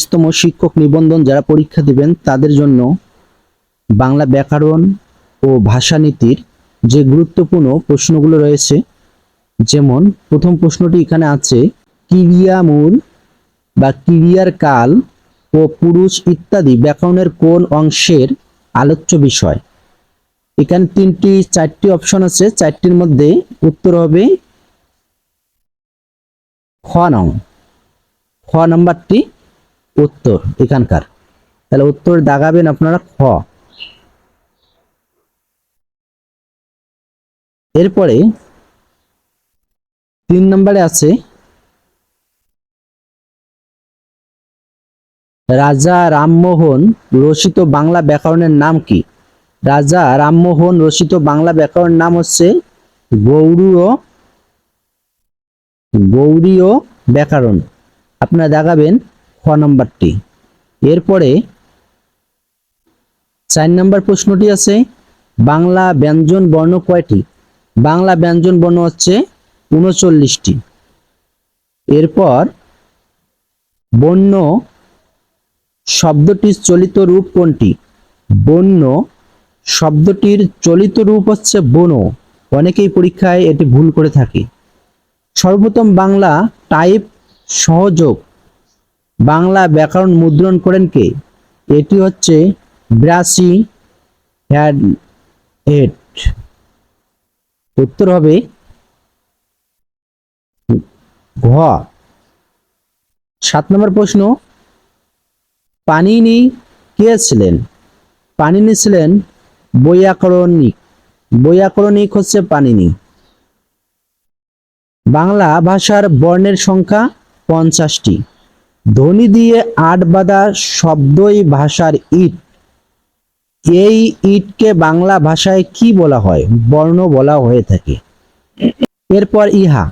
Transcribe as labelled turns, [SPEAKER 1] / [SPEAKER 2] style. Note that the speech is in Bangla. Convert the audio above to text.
[SPEAKER 1] তম শিক্ষক নিবন্ধন যারা পরীক্ষা দিবেন তাদের জন্য বাংলা ব্যাকরণ ও ভাষানীতির যে গুরুত্বপূর্ণ প্রশ্নগুলো রয়েছে, যেমন প্রথম প্রশ্নটি এখানে আছে, ক্রিয়ামূল বা ক্রিয়ার কাল ও পুরুষ ইত্যাদি ব্যাকরণের কোন অংশের আলোচ্য বিষয়? এখানে চারটি অপশন আছে, চারটির মধ্যে উত্তর হবে খ নাম্বারটি উত্তর এখানকার। তাহলে উত্তর দাগাবেন আপনারা খ। এরপরে 3 নম্বরে আছে, রাজা রামমোহন রচিত বাংলা ব্যাকরণের নাম কি? রাজা রামমোহন রচিত বাংলা ব্যাকরণের নাম হচ্ছে গৌড়ীয় ব্যাকরণ। আপনারা দেখাবেন খ নম্বরটি। এরপরে 4 নম্বর প্রশ্নটি আছে, বাংলা ব্যঞ্জন বর্ণ কয়টি? বাংলা ব্যঞ্জন বর্ণ হচ্ছে 39টি। এরপর বন্য শব্দটির চলিত রূপ কোনটি? বন্য শব্দটির চলিত রূপ হচ্ছে বনো। অনেকেই পরীক্ষায় এটি ভুল করে থাকে। সর্বপ্রথম বাংলা টাইপ সহযোগ বাংলা ব্যাকরণ মুদ্রণ করেন কে? এটি হচ্ছে ব্রাসি হেড। উত্তর হবে ঘ। 7 নম্বর প্রশ্ন, পাণিনি কে ছিলেন? পাণিনি ছিলেন বৈয়াকরণিক। বৈয়াকরণিক হচ্ছে পাণিনি। বাংলা ভাষার বর্ণের সংখ্যা 50টি। ধ্বনি দিয়ে আট বাঁধা শব্দই ভাষার ইট। এই ইটকে বাংলা ভাষায় কি বলা হয়? বর্ণ বলা হয়ে থাকে। এরপর ইহা